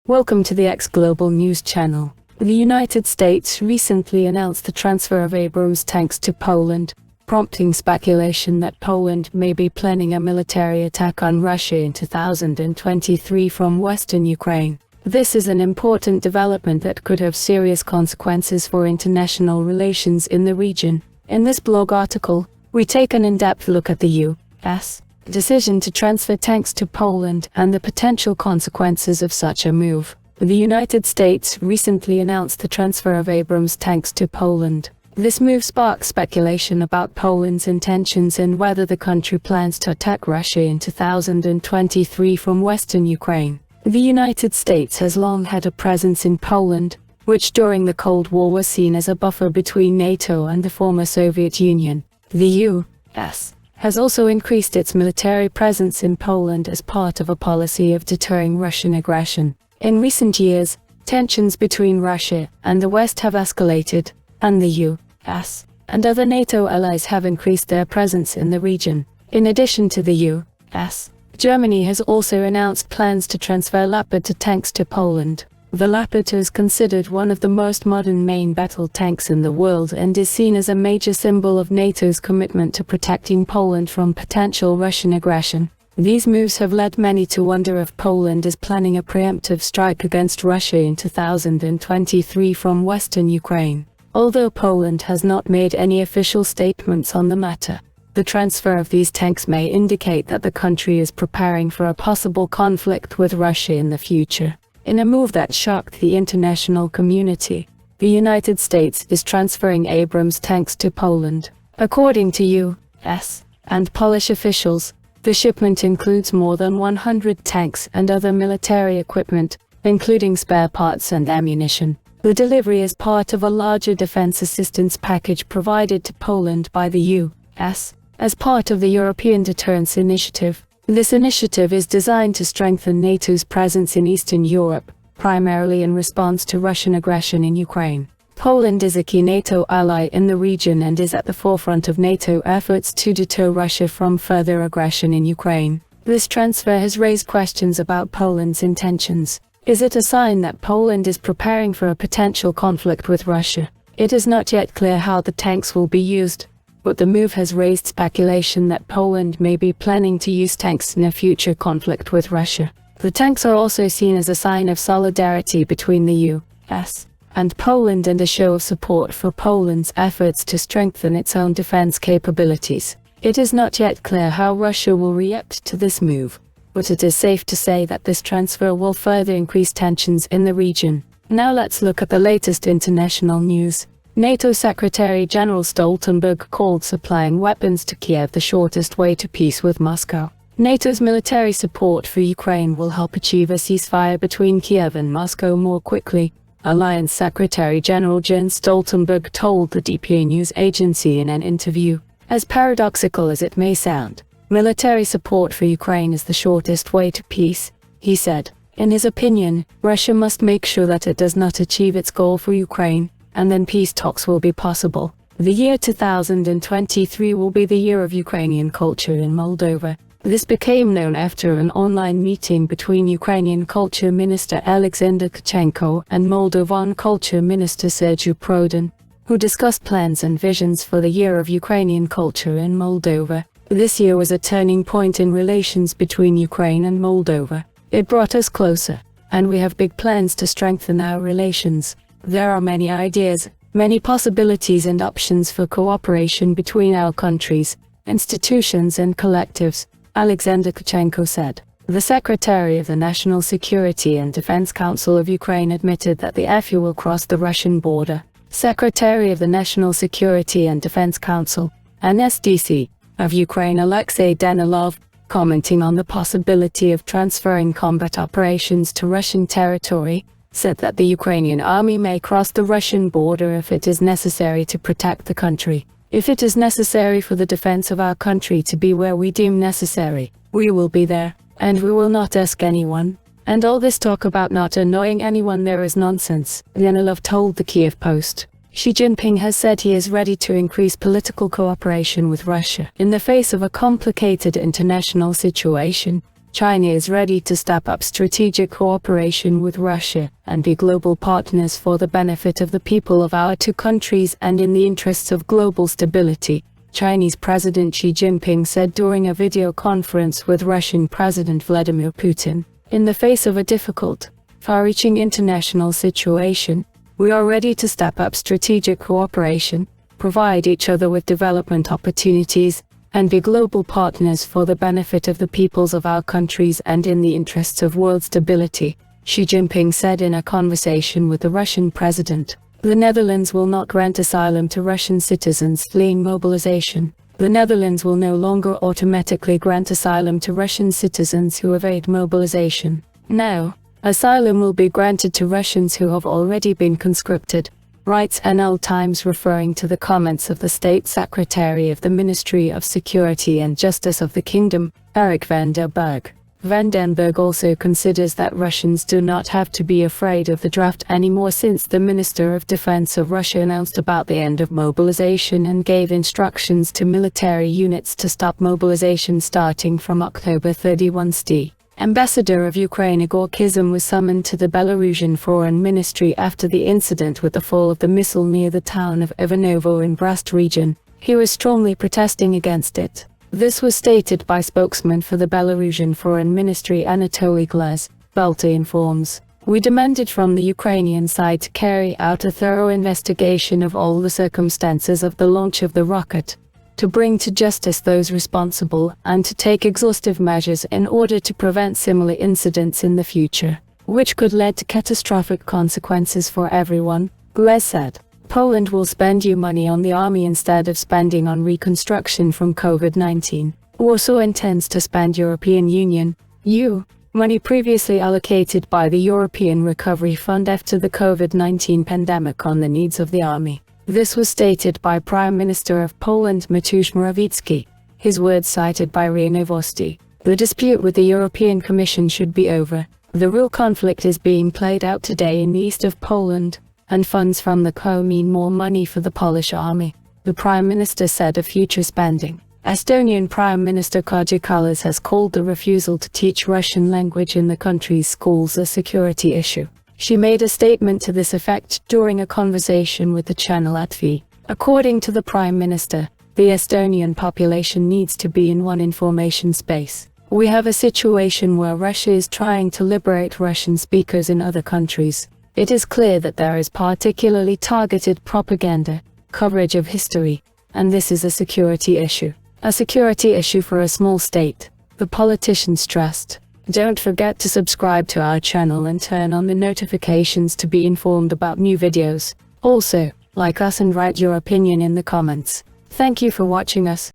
Welcome to the X Global News Channel. The United States recently announced the transfer of Abrams tanks to Poland, prompting speculation that Poland may be planning a military attack on Russia in 2023 from western Ukraine. This is an important development that could have serious consequences for international relations in the region. In this blog article, we take an in-depth look at the U.S. decision to transfer tanks to Poland and the potential consequences of such a move. The United States recently announced the transfer of Abrams tanks to Poland. This move sparked speculation about Poland's intentions and whether the country plans to attack Russia in 2023 from western Ukraine. The United States has long had a presence in Poland, which during the Cold War was seen as a buffer between NATO and the former Soviet Union. The U.S. has also increased its military presence in Poland as part of a policy of deterring Russian aggression. In recent years, tensions between Russia and the West have escalated, and the U.S. and other NATO allies have increased their presence in the region. In addition to the U.S., Germany has also announced plans to transfer Leopard tanks to Poland. The Leopard is considered one of the most modern main battle tanks in the world and is seen as a major symbol of NATO's commitment to protecting Poland from potential Russian aggression. These moves have led many to wonder if Poland is planning a preemptive strike against Russia in 2023 from western Ukraine. Although Poland has not made any official statements on the matter, the transfer of these tanks may indicate that the country is preparing for a possible conflict with Russia in the future. In a move that shocked the international community, the United States is transferring Abrams tanks to Poland. According to U.S. and Polish officials, the shipment includes more than 100 tanks and other military equipment, including spare parts and ammunition. The delivery is part of a larger defense assistance package provided to Poland by the U.S. as part of the European Deterrence Initiative. This initiative is designed to strengthen NATO's presence in Eastern Europe, primarily in response to Russian aggression in Ukraine. Poland is a key NATO ally in the region and is at the forefront of NATO efforts to deter Russia from further aggression in Ukraine. This transfer has raised questions about Poland's intentions. Is it a sign that Poland is preparing for a potential conflict with Russia? It is not yet clear how the tanks will be used, but the move has raised speculation that Poland may be planning to use tanks in a future conflict with Russia. The tanks are also seen as a sign of solidarity between the U.S. and Poland and a show of support for Poland's efforts to strengthen its own defense capabilities. It is not yet clear how Russia will react to this move, but it is safe to say that this transfer will further increase tensions in the region. Now let's look at the latest international news. NATO Secretary General Stoltenberg called supplying weapons to Kiev the shortest way to peace with Moscow. NATO's military support for Ukraine will help achieve a ceasefire between Kiev and Moscow more quickly, Alliance Secretary General Jens Stoltenberg told the DPA news agency in an interview. As paradoxical as it may sound, military support for Ukraine is the shortest way to peace, he said. In his opinion, Russia must make sure that it does not achieve its goal for Ukraine, and then peace talks will be possible. The year 2023 will be the year of Ukrainian culture in Moldova. This became known after an online meeting between Ukrainian Culture Minister Alexander Tkachenko and Moldovan Culture Minister Sergiu Prodan, who discussed plans and visions for the year of Ukrainian culture in Moldova. This year was a turning point in relations between Ukraine and Moldova. It brought us closer, and we have big plans to strengthen our relations. There are many ideas, many possibilities and options for cooperation between our countries, institutions and collectives, Alexander Tkachenko said. The Secretary of the National Security and Defense Council of Ukraine admitted that the FU will cross the Russian border. Secretary of the National Security and Defense Council, NSDC, of Ukraine Alexei Danilov, commenting on the possibility of transferring combat operations to Russian territory, said that the Ukrainian army may cross the Russian border if it is necessary to protect the country. If it is necessary for the defense of our country to be where we deem necessary, we will be there, and we will not ask anyone. And all this talk about not annoying anyone there is nonsense, Danilov told the Kiev Post. Xi Jinping has said he is ready to increase political cooperation with Russia. In the face of a complicated international situation, China is ready to step up strategic cooperation with Russia and be global partners for the benefit of the people of our two countries and in the interests of global stability, Chinese President Xi Jinping said during a video conference with Russian President Vladimir Putin. In the face of a difficult, far-reaching international situation, we are ready to step up strategic cooperation, provide each other with development opportunities, and be global partners for the benefit of the peoples of our countries and in the interests of world stability, Xi Jinping said in a conversation with the Russian president. The Netherlands will not grant asylum to Russian citizens fleeing mobilization. The Netherlands will no longer automatically grant asylum to Russian citizens who evade mobilization. Now, asylum will be granted to Russians who have already been conscripted, writes NL Times, referring to the comments of the State Secretary of the Ministry of Security and Justice of the Kingdom, Eric van den Berg. Van den Berg also considers that Russians do not have to be afraid of the draft anymore since the Minister of Defense of Russia announced about the end of mobilization and gave instructions to military units to stop mobilization starting from October 31. The Ambassador of Ukraine Igor Kizim was summoned to the Belarusian Foreign Ministry after the incident with the fall of the missile near the town of Ivanovo in Brest region. He was strongly protesting against it. This was stated by spokesman for the Belarusian Foreign Ministry Anatoly Glaz. Belta informs. We demanded from the Ukrainian side to carry out a thorough investigation of all the circumstances of the launch of the rocket, to bring to justice those responsible, and to take exhaustive measures in order to prevent similar incidents in the future, which could lead to catastrophic consequences for everyone, Glaz said. Poland will spend EU money on the army instead of spending on reconstruction from COVID-19. Warsaw intends to spend European Union (EU) money previously allocated by the European Recovery Fund after the COVID-19 pandemic on the needs of the army. This was stated by Prime Minister of Poland Mateusz Morawiecki. His words cited by RIA Novosti. The dispute with the European Commission should be over. The real conflict is being played out today in the east of Poland, and funds from the CO mean more money for the Polish army, the Prime Minister said of future spending. Estonian Prime Minister Kaja Kallas has called the refusal to teach Russian language in the country's schools a security issue. She made a statement to this effect during a conversation with the channel ATV. According to the Prime Minister, the Estonian population needs to be in one information space. We have a situation where Russia is trying to liberate Russian speakers in other countries. It is clear that there is particularly targeted propaganda, coverage of history, and this is a security issue. A security issue for a small state, the politician stressed. Don't forget to subscribe to our channel and turn on the notifications to be informed about new videos. Also, like us and write your opinion in the comments. Thank you for watching us.